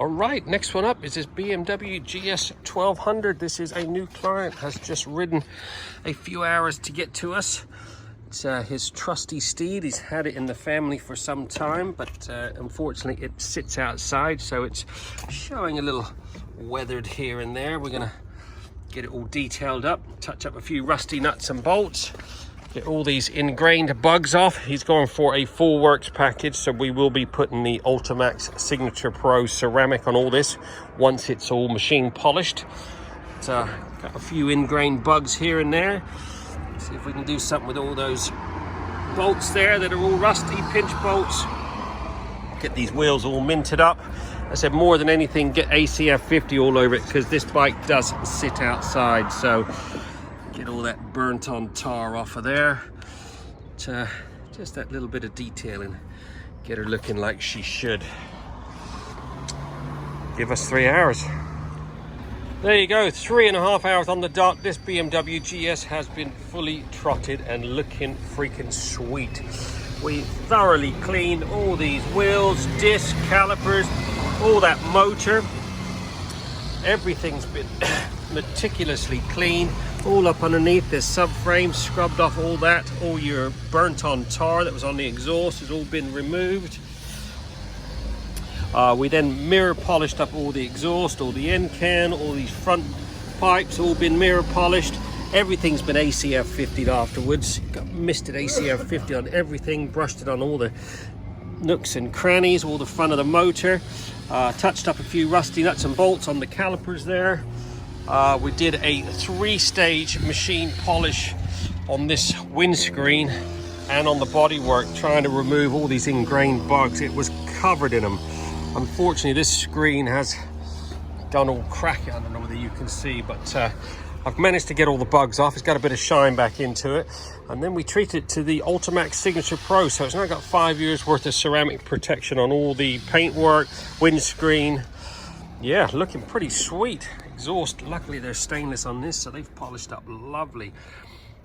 All right, next one up is this BMW GS 1200. This is a new client, has just ridden a few hours to get to us. It's his trusty steed. He's had it in the family for some time, but unfortunately it sits outside, so it's showing a little weathered here and there. We're gonna get it all detailed up, touch up a few rusty nuts and bolts, get all these ingrained bugs off. He's going for a full works package, so we will be putting the Ultimaxx Signature Pro ceramic on all this once it's all machine polished. It's got a few ingrained bugs here and there. See if we can do something with all those bolts there that are all rusty, pinch bolts. Get these wheels all minted up. I said, more than anything, get ACF 50 all over it, because this bike does sit outside, so get all that burnt on tar off of there. Just that little bit of detailing, get her looking like she should. Give us 3 hours. There you go, 3.5 hours on the dot. This BMW GS has been fully trotted and looking freaking sweet. We thoroughly cleaned all these wheels, discs, calipers, all that motor. Everything's been meticulously cleaned. All up underneath this subframe, scrubbed off all that. All your burnt on tar that was on the exhaust has all been removed. We then mirror polished up all the exhaust, all the end can, all these front pipes, all been mirror polished. Everything's been ACF 50'd afterwards. Got misted ACF 50 on everything, brushed it on all the nooks and crannies, all the front of the motor. Touched up a few rusty nuts and bolts on the calipers there. We did a 3-stage machine polish on this windscreen and on the bodywork, trying to remove all these ingrained bugs. It was covered in them. Unfortunately, this screen has gone all cracky. I don't know whether you can see, but I've managed to get all the bugs off. It's got a bit of shine back into it. And then we treated it to the Ultimaxx Signature Pro, so it's now got 5 years worth of ceramic protection on all the paintwork, windscreen. Yeah, looking pretty sweet. Exhaust, luckily they're stainless on this, so they've polished up lovely.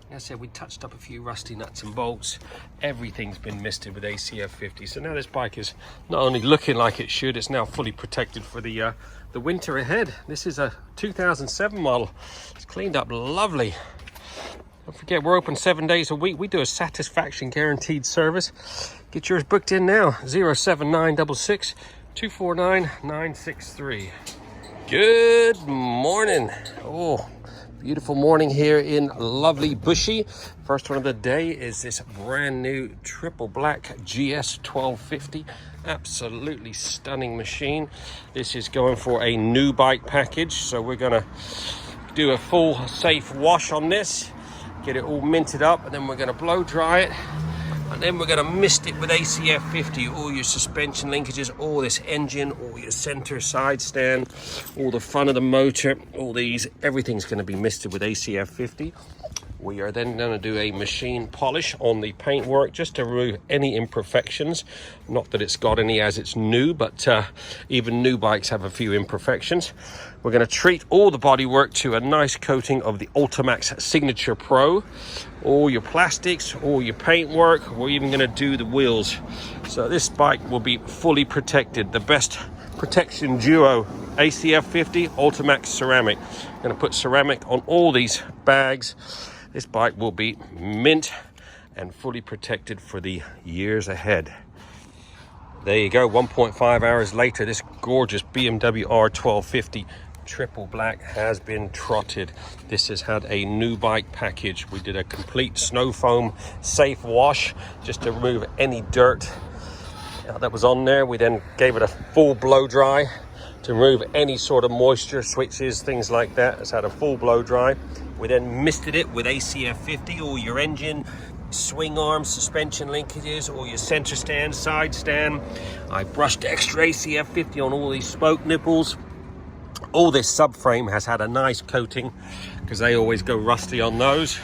Like I said, we touched up a few rusty nuts and bolts. Everything's been misted with ACF 50. So now this bike is not only looking like it should, it's now fully protected for the winter ahead. This is a 2007 model. It's cleaned up lovely. Don't forget, we're open 7 days a week. We do a satisfaction guaranteed service. Get yours booked in now. 07966 249 963. Good morning. Oh, beautiful morning here in lovely Bushy. First one of the day is this brand new triple black GS 1250. Absolutely stunning machine. This is going for a new bike package, so we're gonna do a full safe wash on this, get it all minted up, and then we're gonna blow dry it, and then we're gonna mist it with ACF 50. All your suspension linkages, all this engine, all your center side stand, all the front of the motor, all these, everything's gonna be misted with ACF 50. We are then going to do a machine polish on the paintwork just to remove any imperfections. Not that it's got any as it's new, but even new bikes have a few imperfections. We're going to treat all the bodywork to a nice coating of the Ultimaxx Signature Pro. All your plastics, all your paintwork. We're even going to do the wheels. So this bike will be fully protected. The best protection duo, ACF 50, Ultimaxx Ceramic. Going to put ceramic on all these bags. This bike will be mint and fully protected for the years ahead. There you go, 1.5 hours later, this gorgeous BMW R1250 triple black has been trotted. This has had a new bike package. We did a complete snow foam safe wash just to remove any dirt that was on there. We then gave it a full blow dry to remove any sort of moisture, switches, things like that. It's had a full blow dry. We then misted it with ACF 50, all your engine, swing arms, suspension linkages, all your center stand, side stand. I brushed extra ACF 50 on all these spoke nipples. All this subframe has had a nice coating because they always go rusty on those.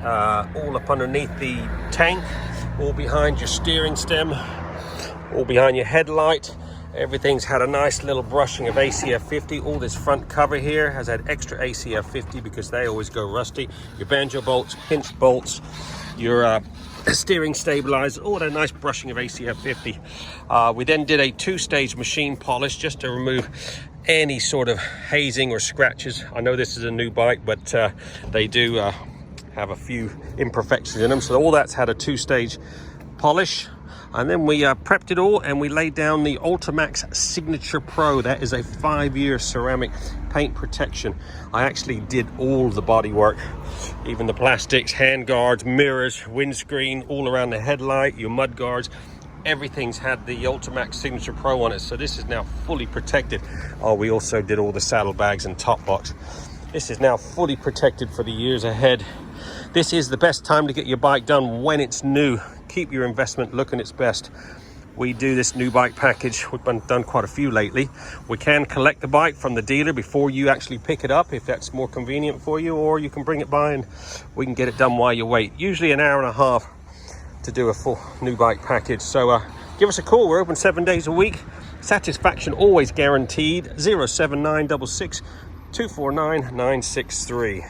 All up underneath the tank, all behind your steering stem, all behind your headlight, Everything's had a nice little brushing of ACF 50. All this front cover here has had extra ACF 50 because they always go rusty. Your banjo bolts, pinch bolts, your steering stabilizer, all that nice brushing of ACF 50. We then did a 2-stage machine polish just to remove any sort of hazing or scratches. I know this is a new bike, but they do have a few imperfections in them, so all that's had a 2-stage polish. And then we prepped it all and we laid down the Ultimaxx Signature Pro. That is a 5-year ceramic paint protection. I actually did all the body work, even the plastics, hand guards, mirrors, windscreen, all around the headlight, your mud guards. Everything's had the Ultimaxx Signature Pro on it, so this is now fully protected. Oh, we also did all the saddlebags and top box. This is now fully protected for the years ahead. This is the best time to get your bike done when it's new. Keep your investment looking its best. We do this new bike package. We've done quite a few lately. We can collect the bike from the dealer before you actually pick it up if that's more convenient for you, or you can bring it by and we can get it done while you wait. Usually an hour and a half to do a full new bike package. So give us a call. We're open 7 days a week. Satisfaction always guaranteed. 07966 249 963.